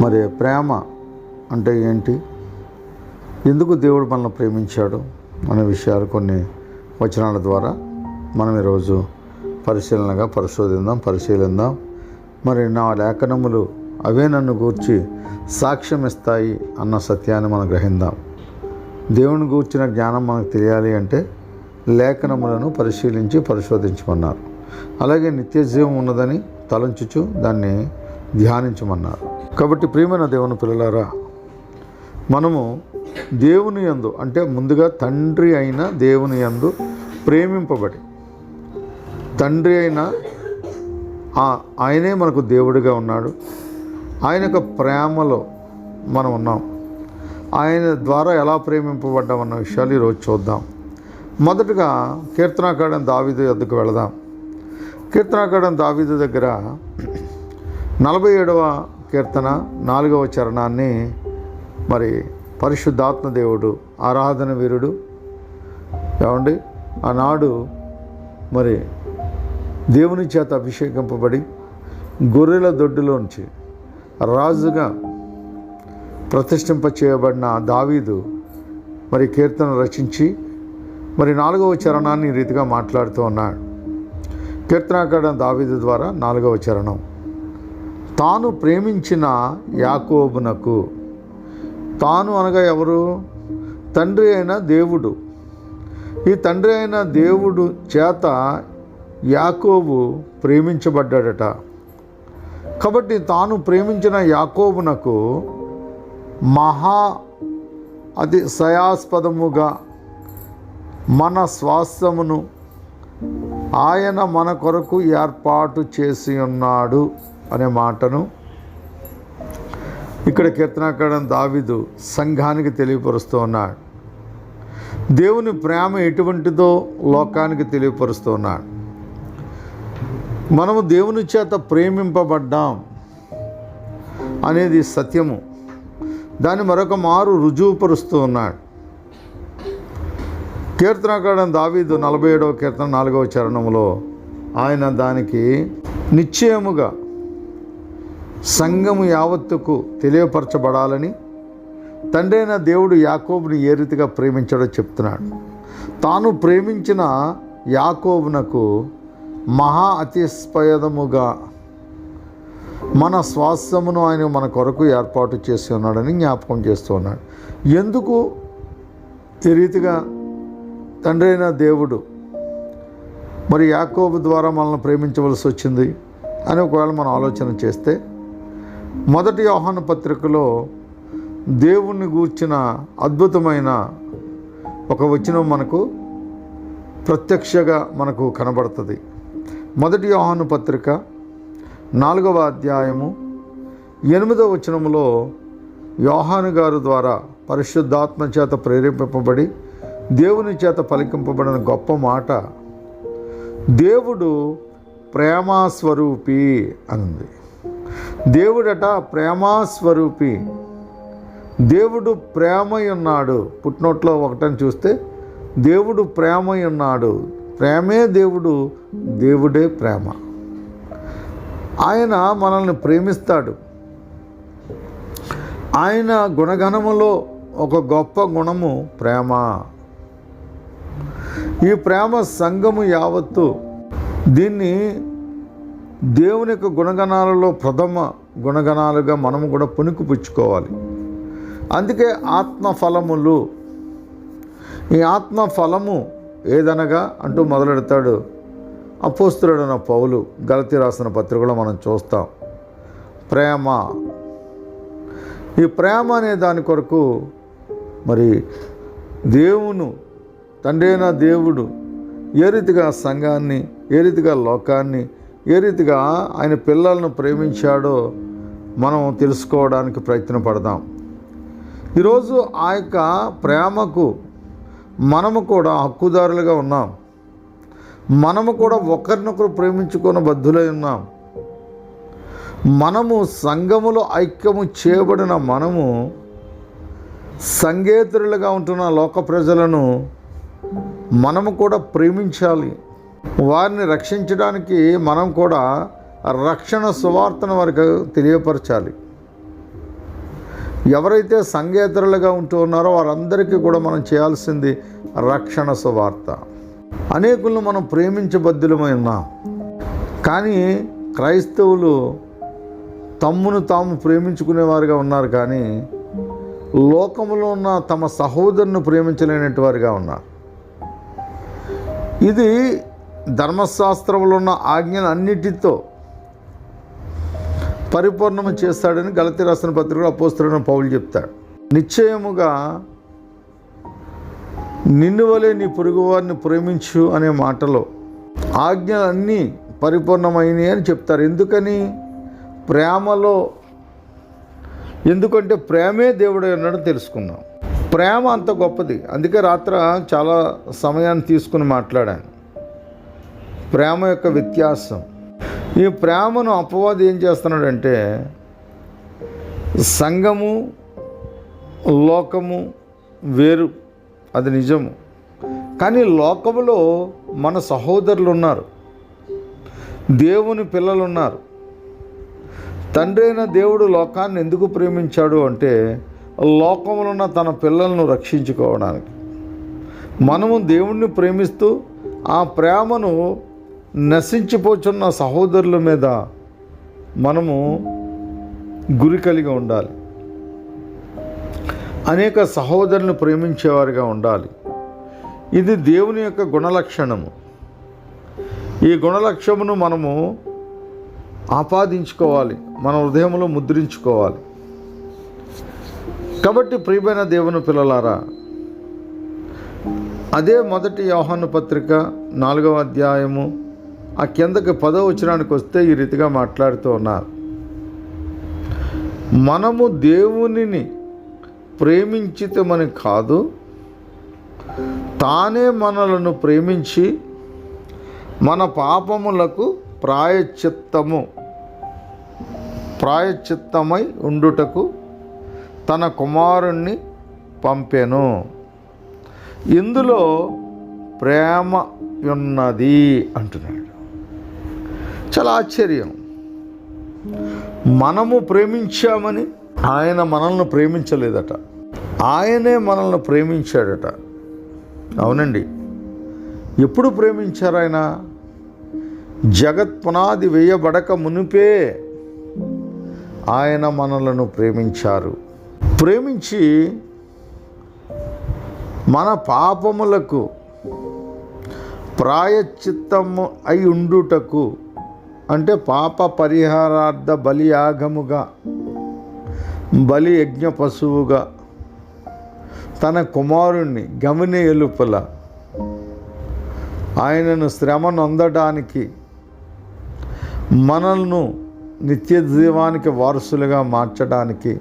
మరి ప్రేమ అంటే ఏంటి, ఎందుకు దేవుడు మనల్ని ప్రేమించాడు అనే విషయాలు కొన్ని వచనాల ద్వారా మనం ఈరోజు పరిశీలిద్దాం. మరి నా లేఖనములు అవే నన్ను గూర్చి సాక్ష్యం ఇస్తాయి అన్న సత్యాన్ని మనం గ్రహిద్దాం. దేవుని గూర్చిన జ్ఞానం మనకు తెలియాలి అంటే లేఖనములను పరిశోధించమన్నారు. అలాగే నిత్య జీవం ఉన్నదని తలంచుచు దాన్ని ధ్యానించమన్నారు. కాబట్టి ప్రియమైన దేవుని పిల్లలారా, మనము దేవుని యందు అంటే ముందుగా తండ్రి అయిన దేవుని యందు ప్రేమింపబడి, తండ్రి అయిన ఆయనే మనకు దేవుడిగా ఉన్నాడు. ఆయన యొక్క ప్రేమలో మనం ఉన్నాం. ఆయన ద్వారా ఎలా ప్రేమింపబడ్డామన్న విషయాలు ఈరోజు చూద్దాం. మొదటగా కీర్తనాకారుడైన దావీదు వద్దకు వెళదాం. కీర్తనాకారుడైన దావీదు దగ్గర 47వ కీర్తన 4వ చరణాన్ని మరి పరిశుద్ధాత్మ దేవుడు, ఆరాధన వీరుడు ఏమండి ఆనాడు మరి దేవుని చేత అభిషేకింపబడి గొర్రెల దొడ్డిలోంచి రాజుగా ప్రతిష్ఠింప చేయబడిన దావీదు మరి కీర్తన రచించి మరి 4వ చరణాన్ని ఈ రీతిగా మాట్లాడుతూ ఉన్నాడు. కీర్తనాకారుడైన దావీదు ద్వారా 4వ చరణం, తాను ప్రేమించిన యాకోబునకు. తాను అనగా ఎవరు? తండ్రి అయిన దేవుడు. ఈ తండ్రి అయిన దేవుడు చేత యాకోబు ప్రేమించబడ్డాడట. కాబట్టి తాను ప్రేమించిన యాకోబునకు అతిశయాస్పదముగా మన స్వాస్థ్యమును ఆయన మన కొరకు ఏర్పాటు చేసి ఉన్నాడు అనే మాటను ఇక్కడ కీర్తనాకారుడైన దావీదు సంఘానికి తెలియపరుస్తూ ఉన్నాడు. దేవుని ప్రేమ ఎటువంటిదో లోకానికి తెలియపరుస్తూ ఉన్నాడు. మనము దేవుని చేత ప్రేమింపబడ్డాం అనేది సత్యము. దాన్ని మరొక మారు రుజువుపరుస్తూ ఉన్నాడు. కీర్తనాకారుడైన దావీదు 47వ కీర్తన 4వ చరణంలో ఆయన దానికి నిశ్చయముగా సంఘము యావత్తుకు తెలియపరచబడాలని తండ్రి అయిన దేవుడు యాకోబుని ఏ రీతిగా ప్రేమించాడో చెప్తున్నాడు. తాను ప్రేమించిన యాకోబునకు అతిశయముగా మన స్వాస్థ్యమును ఆయన మన కొరకు ఏర్పాటు చేసి ఉన్నాడని జ్ఞాపకం చేస్తూ ఉన్నాడు. ఎందుకు ఈ రీతిగా తండ్రి అయిన దేవుడు మరి యాకోబు ద్వారా మనల్ని ప్రేమించవలసి వచ్చింది అని ఒకవేళ మనం ఆలోచన చేస్తే, మొదటి యోహాను పత్రికలో దేవుణ్ణి గూర్చిన అద్భుతమైన ఒక వచనం మనకు ప్రత్యక్షంగా మనకు కనబడుతుంది. మొదటి యోహాను పత్రిక 4వ అధ్యాయము 8వ వచనములో యోహాను గారు ద్వారా పరిశుద్ధాత్మ చేత ప్రేరేపింపబడి దేవుని చేత పలికింపబడిన గొప్ప మాట, దేవుడు ప్రేమాస్వరూపి అనుంది. దేవుడట ప్రేమాస్వరూపి. దేవుడు ప్రేమై ఉన్నాడు. పుట్టినోట్లో ఒకటని చూస్తే దేవుడు ప్రేమై ఉన్నాడు. ప్రేమే దేవుడు, దేవుడే ప్రేమ. ఆయన మనల్ని ప్రేమిస్తాడు. ఆయన గుణగణములో ఒక గొప్ప గుణము ప్రేమ. ఈ ప్రేమ సంఘము యావత్తు దీన్ని దేవుని యొక్క గుణగణాలలో ప్రథమ గుణగణాలుగా మనము కూడా పుణికిపుచ్చుకోవాలి. అందుకే ఆత్మఫలములు. ఈ ఆత్మఫలము ఏదనగా అంటూ మొదలెడతాడు అపోస్తలుడైన పౌలు గలతీ రాసిన పత్రికలో మనం చూస్తాం. ప్రేమ. ఈ ప్రేమ అనే దాని కొరకు మరి దేవును తండ్రి అయిన దేవుడు ఏ రీతిగా సంఘాన్ని, ఏ రీతిగా లోకాన్ని, ఏ రీతిగా ఆయన పిల్లలను ప్రేమించాడో మనం తెలుసుకోవడానికి ప్రయత్నపడదాం. ఈరోజు ఆ యొక్క ప్రేమకు మనము కూడా హక్కుదారులుగా ఉన్నాం. మనము కూడా ఒకరినొకరు ప్రేమించుకున్న బద్ధులై ఉన్నాం. మనము సంఘములో ఐక్యము చేయబడిన మనము సంఘేతరులుగా ఉంటున్న లోక ప్రజలను మనము కూడా ప్రేమించాలి. వారిని రక్షించడానికి మనం కూడా రక్షణ సువార్తను వారికి తెలియపరచాలి. ఎవరైతే సంఘేతరులుగా ఉంటూ ఉన్నారో వారందరికీ కూడా మనం చేయాల్సింది రక్షణ సువార్త. అనేకులను మనం ప్రేమించబద్దులమై ఉన్నాం. కానీ క్రైస్తవులు తమ్మును తాము ప్రేమించుకునేవారుగా ఉన్నారు, కానీ లోకములో ఉన్న తమ సహోదరుని ప్రేమించలేనటువంటి వారుగా ఉన్నారు. ఇది ధర్మశాస్త్రంలో ఉన్న ఆజ్ఞలు అన్నిటితో పరిపూర్ణము చేస్తాడని గలతీ రాసిన పత్రికలో అపోస్తలుడైన పౌలు చెప్తాడు. నిశ్చయముగా నిన్ను వలె నీ పొరుగువారిని ప్రేమించు అనే మాటలో ఆజ్ఞలన్నీ పరిపూర్ణమైనవి అని చెప్తారు. ఎందుకని? ప్రేమలో. ఎందుకంటే ప్రేమే దేవుడు అన్నాడు తెలుసుకున్నాం. ప్రేమ అంత గొప్పది. అందుకే రాత్రి చాలా సమయాన్ని తీసుకుని మాట్లాడాను. ప్రేమ యొక్క వ్యత్యాసం. ఈ ప్రేమను అపవాది ఏం చేస్తున్నాడంటే, సంఘము లోకము వేరు, అది నిజము. కానీ లోకములో మన సహోదరులు ఉన్నారు, దేవుని పిల్లలు ఉన్నారు. తండ్రి అయిన దేవుడు లోకాన్ని ఎందుకు ప్రేమించాడు అంటే, లోకములో ఉన్న తన పిల్లలను రక్షించుకోవడానికి. మనము దేవుణ్ణి ప్రేమిస్తూ ఆ ప్రేమను నశించిపోతున్న సహోదరుల మీద మనము గురి కలిగి ఉండాలి. అనేక సహోదరులను ప్రేమించేవారిగా ఉండాలి. ఇది దేవుని యొక్క గుణలక్షణము. ఈ గుణలక్షణమును మనము ఆపాదించుకోవాలి, మన హృదయంలో ముద్రించుకోవాలి. కాబట్టి ప్రియమైన దేవుని పిల్లలారా, అదే మొదటి యోహాను పత్రిక 4వ అధ్యాయము ఆ కిందకి 10వ వచనానికి వస్తే ఈ రీతిగా మాట్లాడుతూ ఉన్నారు. మనము దేవునిని ప్రేమించితమని కాదు, తానే మనలను ప్రేమించి మన పాపములకు ప్రాయశ్చిత్తమై ఉండుటకు తన కుమారుణ్ణి పంపెను. ఇందులో ప్రేమ ఉన్నది అంటున్నాడు. చాలా ఆశ్చర్యం. మనము ప్రేమించామని ఆయన మనల్ని ప్రేమించలేదట, ఆయనే మనల్ని ప్రేమించాడట. అవునండి. ఎప్పుడు ప్రేమించారు ఆయన? జగత్ పునాది వేయబడక మునిపే ఆయన మనలను ప్రేమించారు. ప్రేమించి మన పాపములకు ప్రాయశ్చిత్తము అయి ఉండుటకు, అంటే పాప పరిహారార్థ బలియాగముగా, బలి యజ్ఞ పశువుగా తన కుమారుణ్ణి గమని ఎలుపల ఆయనను శ్రమ నొందడానికి, మనల్ని నిత్య జీవానికి వారసులుగా మార్చడానికి,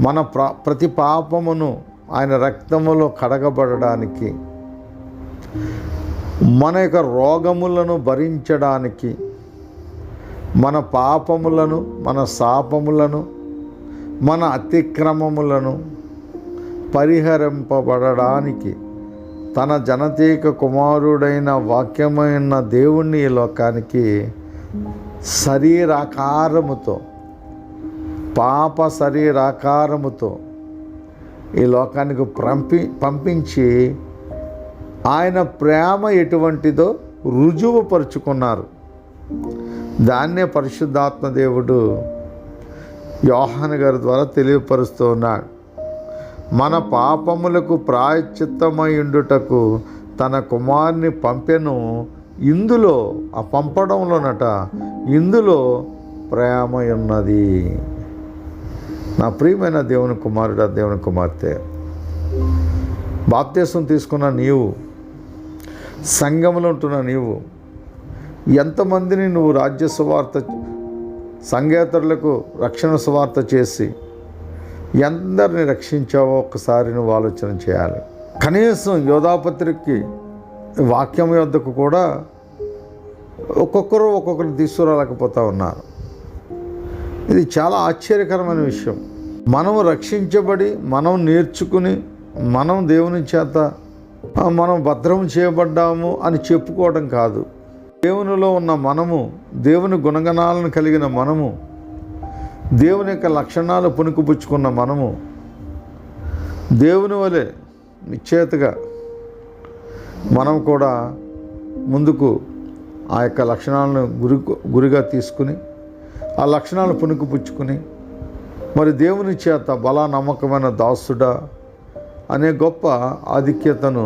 మన ప్రతి పాపమును ఆయన రక్తములో కడగబడడానికి, మన యొక్క రోగములను భరించడానికి, మన పాపములను, మన శాపములను, మన అతిక్రమములను పరిహరింపబడడానికి తన జనతీక కుమారుడైన వాక్యమైన దేవుణ్ణి ఈ లోకానికి శరీరాకారముతో, పాప శరీరాకారముతో ఈ లోకానికి పంపించి ఆయన ప్రేమ ఎటువంటిదో రుజువుపరుచుకున్నారు. దాన్నే పరిశుద్ధాత్మ దేవుడు యోహాను గారి ద్వారా తెలియపరుస్తూ ఉన్నాడు. మన పాపములకు ప్రాయశ్చిత్తమై ఉండుటకు తన కుమారుని పంపెను. ఇందులో, ఆ పంపడంలోనట, ఇందులో ప్రేమ ఉన్నది. నా ప్రియమైన దేవుని కుమారుడా, దేవుని కుమార్తె, బాప్తీసం తీసుకున్న నీవు, సంఘములో ఉంటున్న నీవు, ఎంతమందిని నువ్వు రాజ్య సువార్త, సంఘేతరులకు రక్షణ సువార్త చేసి ఎందరిని రక్షించావో ఒక్కసారి నువ్వు ఆలోచన చేయాలి. కనీసం యోధాపత్రికకి వాక్యం యొద్దకు కూడా ఒక్కొక్కరు తీసుకురాలేకపోతూ ఉన్నారు. ఇది చాలా ఆశ్చర్యకరమైన విషయం. మనము రక్షించబడి, మనం నేర్చుకుని, మనం దేవుని చేత మనం భద్రం చేయబడ్డాము అని చెప్పుకోవడం కాదు. దేవునిలో ఉన్న మనము, దేవుని గుణగణాలను కలిగిన మనము దేవుని యొక్క లక్షణాలు పుణుకుపుచ్చుకున్న మనము దేవుని వలె నిశ్చేతగా మనం కూడా ముందుకు ఆ యొక్క లక్షణాలను గురిగా తీసుకుని ఆ లక్షణాలను పుణుకుపుచ్చుకుని మరి దేవుని చేత బల నమ్మకమైన దాసుడా అనే గొప్ప ఆధిక్యతను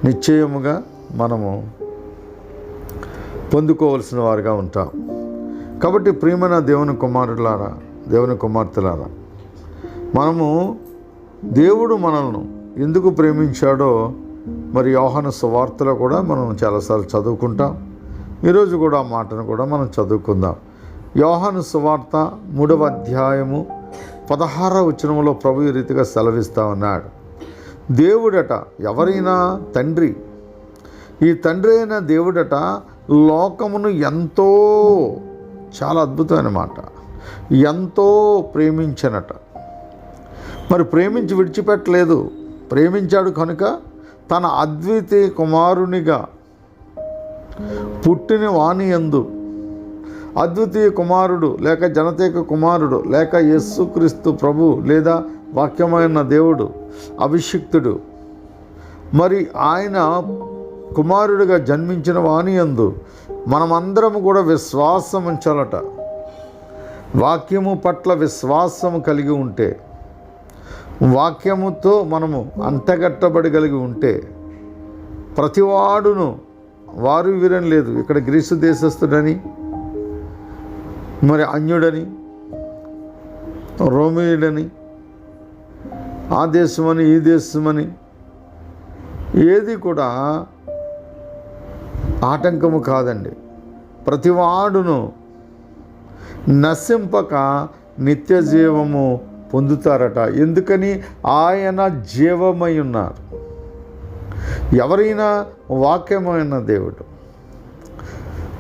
నిశ్చయముగా మనము పొందుకోవలసిన వారుగా ఉంటాం. కాబట్టి ప్రియమైన దేవుని కుమారులారా, దేవుని కుమార్తెలారా, మనము దేవుడు మనల్ని ఎందుకు ప్రేమించాడో మరి యోహాను సువార్తలో కూడా మనం చాలాసార్లు చదువుకుంటాం. ఈరోజు కూడా ఆ మాటను కూడా మనం చదువుకుందాం. యోహాను సువార్త 3వ అధ్యాయము 16వ వచనంలో ప్రభు ఈ రీతిగా సెలవిస్తూ ఉన్నాడు. దేవుడట, ఎవరైనా తండ్రి, ఈ తండ్రి అయిన దేవుడట లోకమును ఎంతో, చాలా అద్భుతమైన మాట, ఎంతో ప్రేమించనట. మరి ప్రేమించి విడిచిపెట్టలేదు, ప్రేమించాడు కనుక తన అద్వితీయ కుమారునిగా పుట్టిన వాని యందు, అద్వితీయ కుమారుడు లేక జనతేక కుమారుడు లేక యేసుక్రీస్తు ప్రభు లేదా వాక్యమైన దేవుడు అభిషిక్తుడు, మరి ఆయన కుమారుడిగా జన్మించిన వాని యందు మనమందరము కూడా విశ్వాసం ఉంచాలట. వాక్యము పట్ల విశ్వాసము కలిగి ఉంటే, వాక్యముతో మనము అంటగట్టబడగలిగి ఉంటే, ప్రతివాడును వారు వీరని లేదు, ఇక్కడ గ్రీసు దేశస్థుడని, మరి అన్యుడని, రోమియుడని, ఆ దేశమని ఈ దేశమని ఏది కూడా ఆటంకము కాదండి. ప్రతివాడును నశింపక నిత్య జీవము పొందుతారట. ఎందుకని? ఆయన జీవమై ఉన్నారు. ఎవరైనా వాక్యమైన దేవుడు,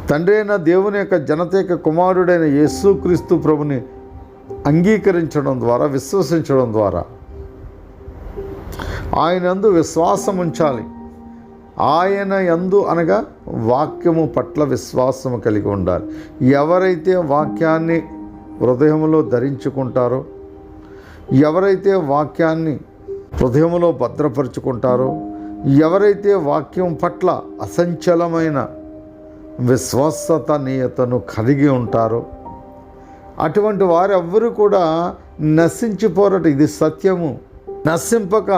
తండ్రి అయిన దేవుని యొక్క జనతేక కుమారుడైన యేసుక్రీస్తు ప్రభుని అంగీకరించడం ద్వారా, విశ్వసించడం ద్వారా ఆయన యందు విశ్వాసం ఉంచాలి. ఆయన యందు అనగా వాక్యము పట్ల విశ్వాసము కలిగి ఉండాలి. ఎవరైతే వాక్యాన్ని హృదయంలో ధరించుకుంటారో, ఎవరైతే వాక్యాన్ని హృదయంలో భద్రపరుచుకుంటారో, ఎవరైతే వాక్యం పట్ల అసంచలమైన విశ్వసనీయతను కలిగి ఉంటారో, అటువంటి వారెవ్వరూ కూడా నశించిపోరట. ఇది సత్యము. నశింపక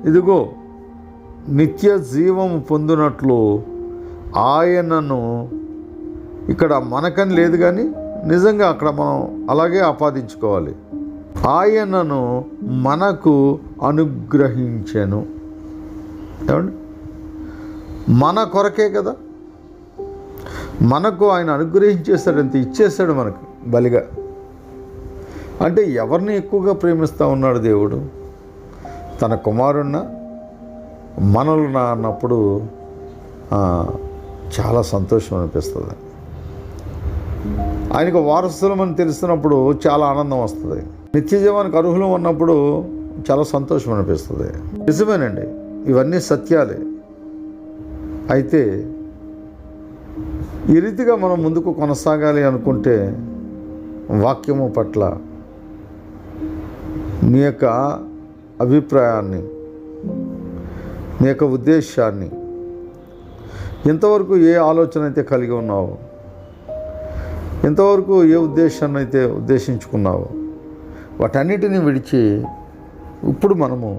ఇదిగో నిత్య జీవము పొందినట్లు ఆయనను, ఇక్కడ మనకని లేదు కానీ నిజంగా అక్కడ మనం అలాగే ఆపాదించుకోవాలి, ఆయనను మనకు అనుగ్రహించెను. ఏమండి? మన కొరకే కదా, మనకు ఆయన అనుగ్రహించేశాడు, అంత ఇచ్చేశాడు మనకు బలిగా. అంటే ఎవరిని ఎక్కువగా ప్రేమిస్తూ ఉన్నాడు దేవుడు? తన కుమారున్న మనల్ని అన్నప్పుడు చాలా సంతోషం అనిపిస్తుంది. ఆయనకు వారసులమని తెలిసినప్పుడు చాలా ఆనందం వస్తుంది. నిత్య జీవానికి అర్హులం ఉన్నప్పుడు చాలా సంతోషం అనిపిస్తుంది. నిజమేనండి, ఇవన్నీ సత్యాలే. అయితే ఈ రీతిగా మనం ముందుకు కొనసాగాలి అనుకుంటే వాక్యము పట్ల నీ యొక్క అభిప్రాయాన్ని, నీ యొక్క ఉద్దేశాన్ని, ఇంతవరకు ఏ ఆలోచన అయితే కలిగి ఉన్నావో, ఇంతవరకు ఏ ఉద్దేశాన్ని అయితే ఉద్దేశించుకున్నావో, వాటన్నిటిని విడిచి ఇప్పుడు మనము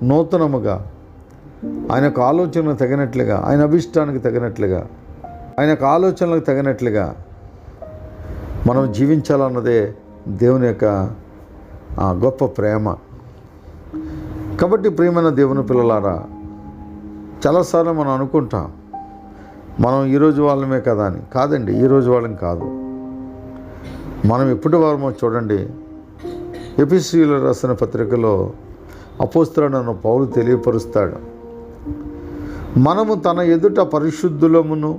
నూతనముగా ఆయనకు ఆలోచనకు తగినట్లుగా, ఆయన అభిష్టానికి తగినట్లుగా, ఆయనకు ఆలోచనలకు తగినట్లుగా మనం జీవించాలన్నదే దేవుని యొక్క గొప్ప ప్రేమ. కాబట్టి ప్రియమైన దేవుని పిల్లలారా, చాలాసార్లు మనం అనుకుంటాం మనం ఈరోజు వాళ్ళమే కదా అని. కాదండి, ఈరోజు వాళ్ళని కాదు. మనం ఎప్పటి వారమో చూడండి. ఎఫెసీయులకు రాసిన పత్రికలో అపోస్తలుడైన పౌలు తెలియపరుస్తాడు, మనము తన ఎదుట పరిశుద్ధులమును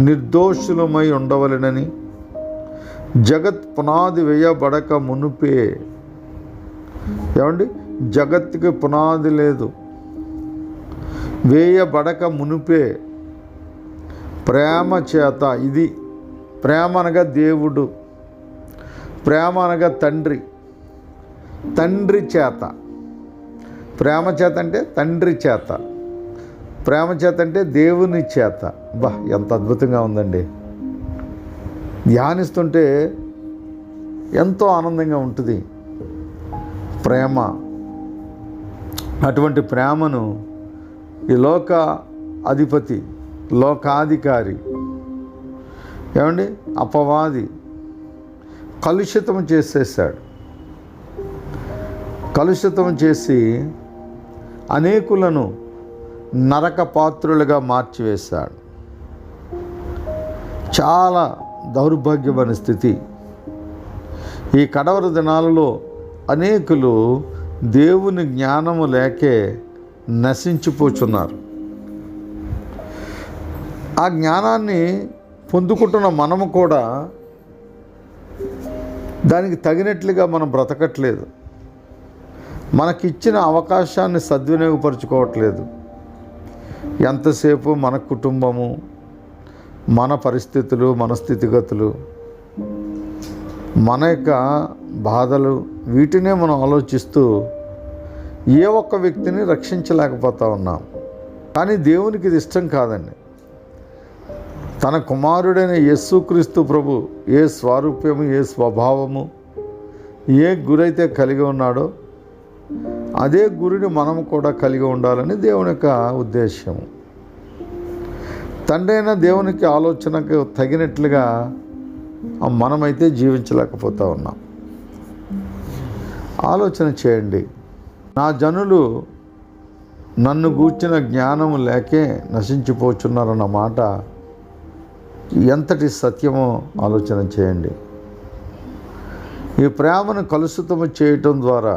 నిర్దోషులమై ఉండవలెనని జగత్ పునాది వేయబడక మునుపే. ఏమండి? జగత్తుకి పునాది లేదు, వేయబడక మునుపే ప్రేమ చేత, ఇది ప్రేమ అనగా దేవుడు, ప్రేమ అనగా తండ్రి, తండ్రి చేత. ప్రేమ చేత అంటే తండ్రి చేత, ప్రేమ చేత అంటే దేవుని చేత. బా, ఎంత అద్భుతంగా ఉందండి. ధ్యానిస్తుంటే ఎంతో ఆనందంగా ఉంటుంది ప్రేమ. అటువంటి ప్రేమను ఈ లోక అధిపతి, లోకాధికారి, ఏమండి, అపవాది కలుషితం చేసేసాడు. కలుషితం చేసి అనేకులను నరక పాత్రులుగా మార్చివేశాడు. చాలా దౌర్భాగ్యమైన స్థితి. ఈ కడవరి దినాలలో అనేకులు దేవుని జ్ఞానము లేకే నశించిపోతున్నారు. ఆ జ్ఞానాన్ని పొందుకుంటున్న మనము కూడా దానికి తగినట్లుగా మనం బ్రతకట్లేదు. మనకిచ్చిన అవకాశాన్ని సద్వినియోగపరుచుకోవట్లేదు. ఎంతసేపు మన కుటుంబము, మన పరిస్థితులు, మన స్థితిగతులు, మన యొక్క బాధలు, వీటినే మనం ఆలోచిస్తూ ఏ ఒక్క వ్యక్తిని రక్షించలేకపోతా ఉన్నాం. కానీ దేవునికి ఇది ఇష్టం కాదండి. తన కుమారుడైన యేసుక్రీస్తు ప్రభు ఏ స్వారూప్యము, ఏ స్వభావము, ఏ గురైతే కలిగి ఉన్నాడో అదే గురిని మనము కూడా కలిగి ఉండాలని దేవుని యొక్క ఉద్దేశము. తండ్రి అయిన దేవునికి ఆలోచనకు తగినట్లుగా మనమైతే జీవించలేకపోతా ఉన్నాం. ఆలోచన చేయండి. నా జనులు నన్ను గూర్చిన జ్ఞానము లేకే నశించిపోచున్నారన్న మాట ఎంతటి సత్యమో ఆలోచన చేయండి. ఈ ప్రేమను కలుషితము చేయటం ద్వారా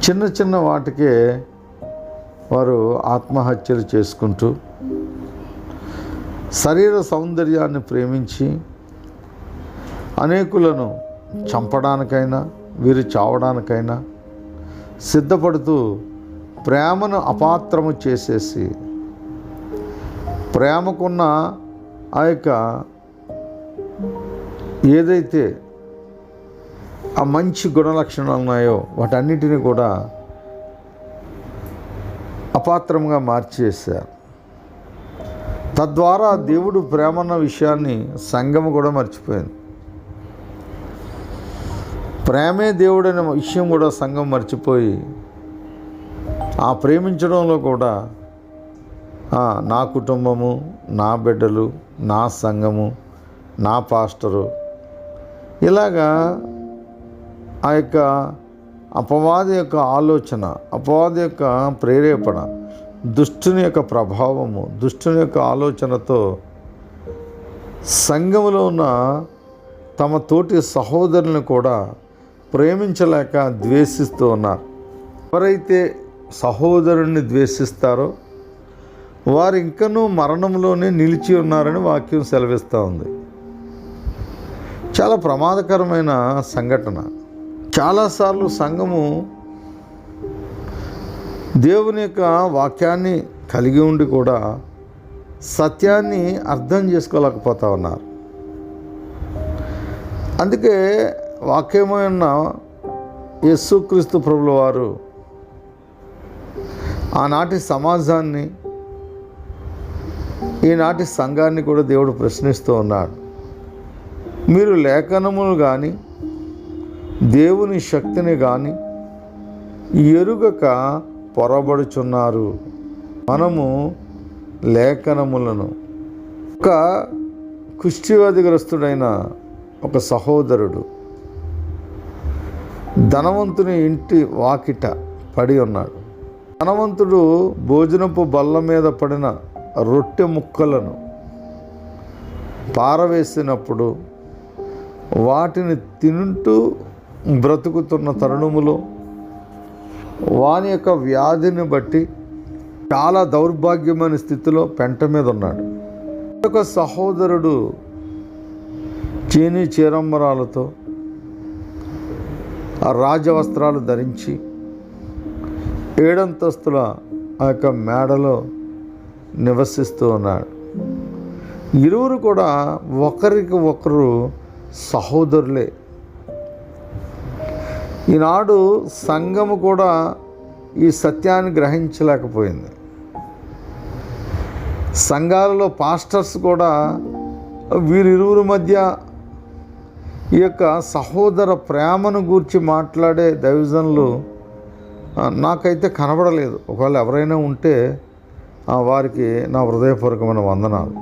చిన్న చిన్న వాటికే వారు ఆత్మహత్యలు చేసుకుంటూ శరీర సౌందర్యాన్ని ప్రేమించి అనేకులను చంపడానికైనా వీరు చావడానికైనా సిద్ధపడుతూ ప్రేమను అపాత్రము చేసేసి ప్రేమకున్న ఆ యొక్క ఏదైతే ఆ మంచి గుణలక్షణాలు ఉన్నాయో వాటన్నిటిని కూడా అపాత్రంగా మార్చేశారు. తద్వారా దేవుడు ప్రేమన్న విషయాన్ని సంఘము కూడా మర్చిపోయింది. ప్రేమే దేవుడైన విషయం కూడా సంఘం మర్చిపోయి ఆ ప్రేమించడంలో కూడా నా కుటుంబము, నా బిడ్డలు, నా సంఘము, నా పాస్టరు, ఇలాగా ఆ యొక్క అపవాది యొక్క ఆలోచన, అపవాది యొక్క ప్రేరేపణ, దుష్టుని యొక్క ప్రభావము, దుష్టుని యొక్క ఆలోచనతో సంఘములో ఉన్న తమ తోటి సహోదరులను కూడా ప్రేమించలేక ద్వేషిస్తూ ఉన్నారు. ఎవరైతే సహోదరుని ద్వేషిస్తారో వారు ఇంకనూ మరణంలోనే నిలిచి ఉన్నారని వాక్యం సెలవిస్తూ ఉంది. చాలా ప్రమాదకరమైన సంఘటన. చాలాసార్లు సంఘము దేవుని యొక్క వాక్యాన్ని కలిగి ఉండి కూడా సత్యాన్ని అర్థం చేసుకోలేకపోతా ఉన్నారు. అందుకే వాక్యమైన యేసుక్రీస్తు ప్రభుల వారు ఆనాటి సమాజాన్ని, ఈనాటి సంఘాన్ని కూడా దేవుడు ప్రశ్నిస్తూ ఉన్నాడు. మీరు లేఖనములు కానీ దేవుని శక్తిని కానీ ఎరుగక పొరబడుచున్నారు. మనము లేఖనములను, ఒక కుష్ఠవ్యాధిగ్రస్తుడైన ఒక సహోదరుడు ధనవంతుని ఇంటి వాకిట పడి ఉన్నాడు. ధనవంతుడు భోజనపు బల్ల మీద పడిన రొట్టె ముక్కలను పారవేసినప్పుడు వాటిని తింటూ బ్రతుకుతున్న తరుణములో వాని యొక్క వ్యాధిని బట్టి చాలా దౌర్భాగ్యమైన స్థితిలో పెంట మీద ఉన్నాడు. ఒక సహోదరుడు చీనీ చీరంబరాలతో ఆ రాజవస్త్రాలు ధరించి 7 అంతస్తుల ఆ యొక్క మేడలో నివసిస్తూ ఉన్నాడు. ఇరువురు కూడా ఒకరికి ఒకరు సహోదరులే. ఈనాడు సంఘము కూడా ఈ సత్యాన్ని గ్రహించలేకపోయింది. సంఘాలలో పాస్టర్స్ కూడా వీరిరువురి మధ్య ఈ యొక్క సహోదర ప్రేమను గూర్చి మాట్లాడే దైవజనులు నాకైతే కనబడలేదు. ఒకవేళ ఎవరైనా ఉంటే వారికి నా హృదయపూర్వకమైన వందనాలు.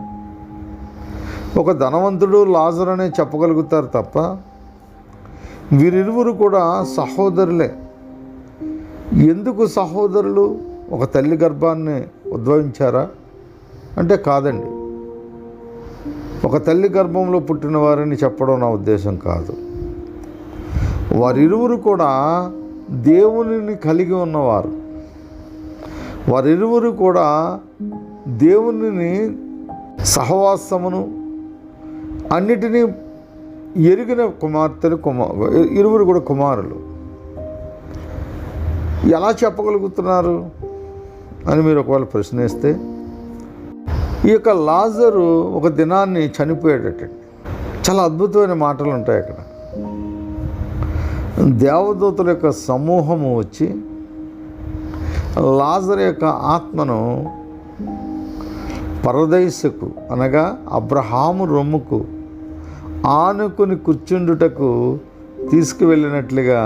ఒక ధనవంతుడు లాజరు అనే చెప్పగలుగుతారు తప్ప వీరిరువురు కూడా సహోదరులే. ఎందుకు సహోదరులు? ఒక తల్లి గర్భాన్ని ఉద్భవించారా అంటే కాదండి. ఒక తల్లి గర్భంలో పుట్టిన వారిని చెప్పడం నా ఉద్దేశం కాదు. వారిరువురు కూడా దేవునిని కలిగి ఉన్నవారు. వారిరువురు కూడా దేవునిని సహవాసమును అన్నిటినీ ఎరిగిన కుమార్తెలు, ఇరువురు కూడా కుమారులు. ఎలా చెప్పగలుగుతున్నారు అని మీరు ఒకవేళ ప్రశ్నిస్తే, ఈ యొక్క లాజరు ఒక దినాన్ని చనిపోయాడటండి. చాలా అద్భుతమైన మాటలు ఉంటాయి అక్కడ. దేవదూతల యొక్క సమూహము వచ్చి లాజరు యొక్క ఆత్మను పరదైసుకు అనగా అబ్రహాము రొమ్ముకు ఆనుకుని కూర్చుండుటకు తీసుకువెళ్ళినట్లుగా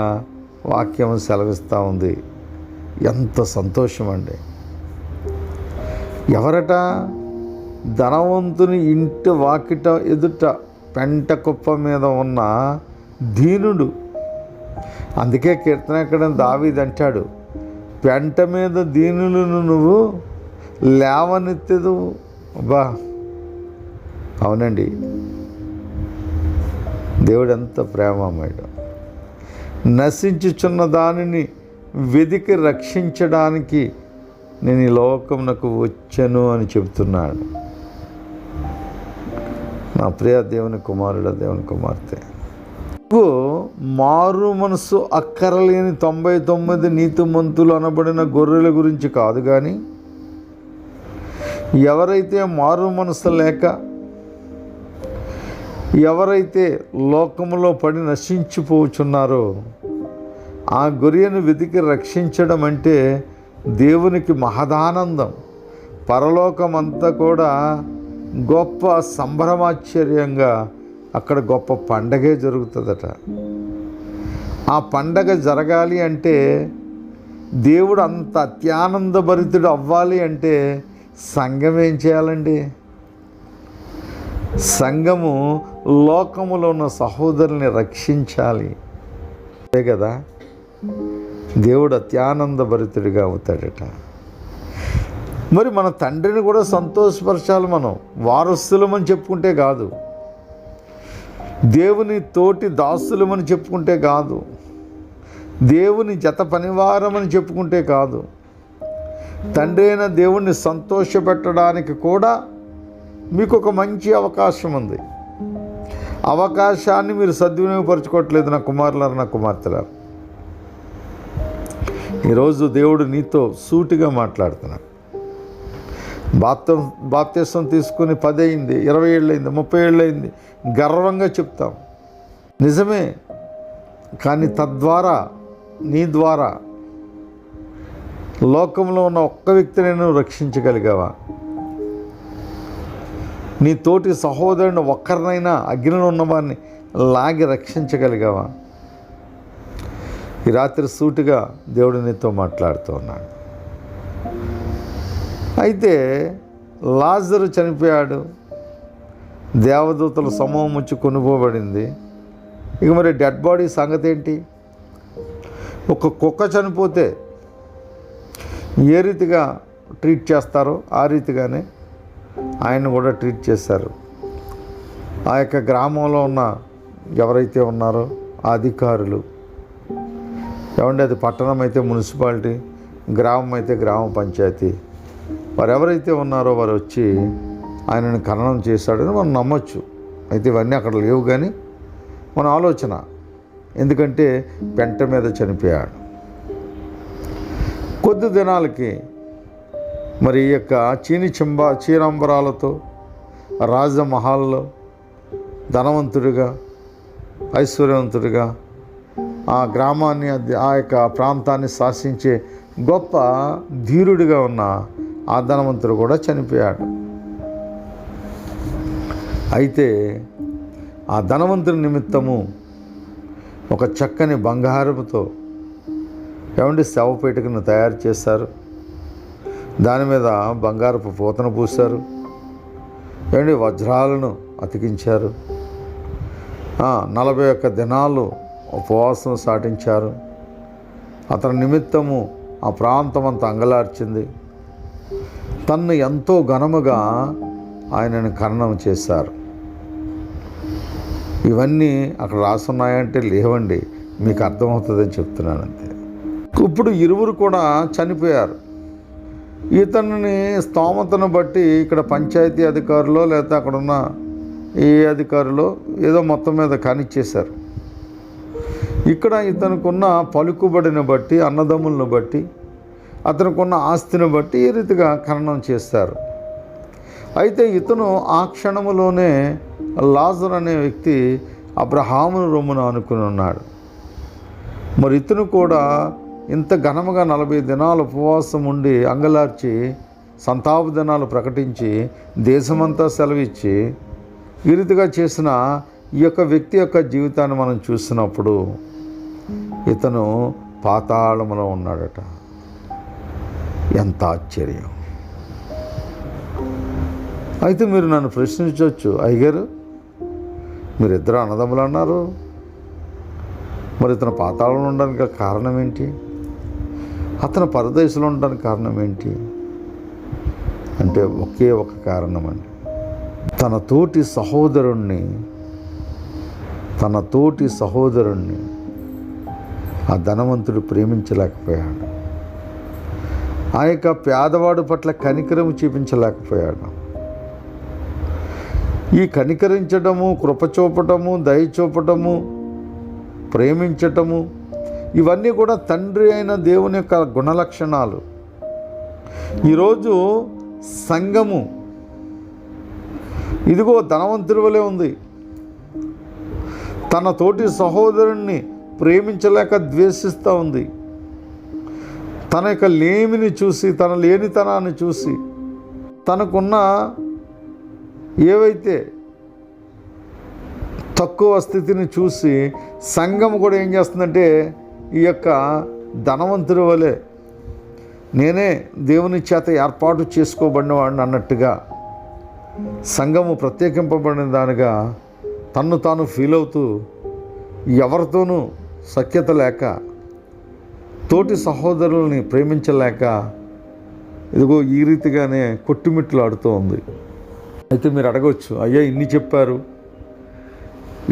వాక్యం సెలవిస్తూ ఉంది. ఎంత సంతోషం అండి! ఎవరట? ధనవంతుని ఇంటి వాకిట ఎదుట పెంట కుప్ప మీద ఉన్న దీనుడు. అందుకే కీర్తనకారుడు దావీదు అంటాడు, పెంట మీద దీనులను నువ్వు లేవనెత్తెదు. అబ్బా, అవునండి, దేవుడు ఎంత ప్రేమమయుడు. నశించుచున్న దానిని వెదికి రక్షించడానికి నేను ఈ లోకమునకు వచ్చాను అని చెబుతున్నాడు. నా ప్రియ దేవుని కుమారుడు, దేవుని కుమార్తె, మారు మనసు అక్కరలేని 99 నీతిమంతులు అనబడిన గొర్రెల గురించి కాదు, కానీ ఎవరైతే మారు మనసు లేక ఎవరైతే లోకములో పడి నశించిపోచున్నారో ఆ గొర్రెను వెతికి రక్షించడం అంటే దేవునికి మహదానందం. పరలోకమంతా కూడా గొప్ప సంభ్రమాశ్చర్యంగా అక్కడ గొప్ప పండగే జరుగుతుందట. ఆ పండగ జరగాలి అంటే, దేవుడు అంత అత్యానందభరితుడు అవ్వాలి అంటే సంఘం ఏం చేయాలండి? సంఘము లోకములో ఉన్న సహోదరుల్ని రక్షించాలి. అదే కదా దేవుడు అత్యానందభరితుడిగా అవుతాడట. మరి మన తండ్రిని కూడా సంతోషపరచాలి. మనం వారసులమని చెప్పుకుంటే కాదు, దేవుని తోటి దాసులమని చెప్పుకుంటే కాదు, దేవుని జత పనివారమని చెప్పుకుంటే కాదు, తండ్రి అయిన దేవుణ్ణి సంతోషపెట్టడానికి కూడా మీకు ఒక మంచి అవకాశం ఉంది. అవకాశాన్ని మీరు సద్వినియోగపరచుకోవట్లేదు నా కుమారులారు, నా కుమార్తెలారు. ఈరోజు దేవుడు నీతో సూటిగా మాట్లాడుతున్నాడు. బాప్తిసం తీసుకుని 10 అయింది, 20 ఏళ్ళు అయింది, 30 ఏళ్ళు అయింది, గర్వంగా చెప్తాం. నిజమే, కానీ తద్వారా నీ ద్వారా లోకంలో ఉన్న ఒక్క వ్యక్తిని నువ్వు రక్షించగలిగావా? నీ తోటి సహోదరుని ఒక్కరినైనా అగ్నిలో ఉన్నవాడిని లాగి రక్షించగలిగావా? ఈ రాత్రి సూటిగా దేవుడు నీతో మాట్లాడుతూ ఉన్నాడు. అయితే లాజరు చనిపోయాడు, దేవదూతల సమూహం వచ్చి కొనుక్కోబడింది. ఇక మరి డెడ్ బాడీ సంగతి ఏంటి? ఒక కుక్క చనిపోతే ఏ రీతిగా ట్రీట్ చేస్తారో ఆ రీతిగానే ఆయన కూడా ట్రీట్ చేశారు. ఆ యొక్క గ్రామంలో ఉన్న ఎవరైతే ఉన్నారో ఆ అధికారులు, ఏమంటే అది పట్టణం అయితే మున్సిపాలిటీ, గ్రామం అయితే గ్రామ పంచాయతీ, వారు ఎవరైతే ఉన్నారో వారు వచ్చి ఆయనను ఖననం చేశాడని మనం నమ్మొచ్చు. అయితే ఇవన్నీ అక్కడ లేవు, కానీ మన ఆలోచన. ఎందుకంటే పెంట మీద చనిపోయాడు. కొద్ది దినాలకి మరి ఈ యొక్క చీనంబరాలతో రాజమహల్లో ధనవంతుడిగా, ఐశ్వర్యవంతుడిగా ఆ గ్రామాన్ని, ఆ యొక్క ప్రాంతాన్ని శాసించే గొప్ప ధీరుడిగా ఉన్న ఆ ధనవంతుడు కూడా చనిపోయాడు. అయితే ఆ ధనవంతుడి నిమిత్తము ఒక చక్కని బంగారముతో శవపేటికను తయారు చేశారు. దాని మీద బంగారపు పూతను పూశారు. వజ్రాలను అతికించారు. 41 దినాలు ఉపవాసం సాటించారు. అతని నిమిత్తము ఆ ప్రాంతం అంతా అంగలార్చింది. తన్ను ఎంతో ఘనముగా ఆయనను ఖననం చేశారు. ఇవన్నీ అక్కడ రాసున్నాయంటే లేవండి, మీకు అర్థమవుతుందని చెప్తున్నాను అంతే. ఇప్పుడు ఇరువురు కూడా చనిపోయారు. ఇతన్ని స్తోమతను బట్టి ఇక్కడ పంచాయతీ అధికారులు లేకపోతే అక్కడున్న ఏ అధికారులు ఏదో మొత్తం మీద కానిచ్చేశారు. ఇక్కడ ఇతనుకున్న పలుకుబడిని బట్టి, అన్నదమ్ములను బట్టి, అతనుకున్న ఆస్తిని బట్టి ఈ రీతిగా ఖననం చేస్తారు. అయితే ఇతను ఆ క్షణములోనే లాజరు అనే వ్యక్తి అబ్రహామును రొమ్మున ఆనుకుని ఉన్నాడు. మరి ఇతను కూడా ఇంత ఘనముగా 40 దినాలు ఉపవాసం ఉండి అంగలార్చి సంతాప దినాలు ప్రకటించి దేశమంతా సెలవిచ్చి ఈ రీతిగా చేసిన ఈ యొక్క వ్యక్తి యొక్క జీవితాన్ని మనం చూసినప్పుడు ఇతను పాతాళములో ఉన్నాడట. ఎంత ఆశ్చర్యం! అయితే మీరు నన్ను ప్రశ్నించవచ్చు, అయ్యగారు మీరిద్దరు అన్నదమ్ములు అన్నారు, మరి ఇతను పాతాళంలో ఉండడానికి కారణం ఏంటి? అతను పరదేశంలో ఉండడానికి కారణం ఏంటి అంటే ఒకే ఒక కారణం అండి. తన తోటి సహోదరుణ్ణి ఆ ధనవంతుడు ప్రేమించలేకపోయాడు. ఆ యొక్క పేదవాడు పట్ల కనికరము చూపించలేకపోయాడు. ఈ కనికరించటము, కృప చూపటము, దయ చూపటము, ప్రేమించటము ఇవన్నీ కూడా తండ్రి అయిన దేవుని యొక్క గుణలక్షణాలు. ఈరోజు సంఘము ఇదిగో ధనవంతుడి వలె ఉంది. తన తోటి సహోదరుణ్ణి ప్రేమించలేక ద్వేషిస్తూ ఉంది. తన యొక్క లేమిని చూసి, తన లేనితనాన్ని చూసి, తనకున్న ఏవైతే తక్కువ స్థితిని చూసి సంఘం కూడా ఏం చేస్తుందంటే ఈ యొక్క ధనవంతుడి వలె నేనే దేవుని చేత ఏర్పాటు చేసుకోబడినవాడిని అన్నట్టుగా సంఘము ప్రత్యేకింపబడిన దానిగా తన్ను తాను ఫీల్ అవుతూ ఎవరితోనూ సఖ్యత లేక, తోటి సహోదరుల్ని ప్రేమించలేక ఇదిగో ఈ రీతిగానే కొట్టుమిట్లాడుతూ ఉంది. అయితే మీరు అడగవచ్చు, అయ్యా ఇన్ని చెప్పారు,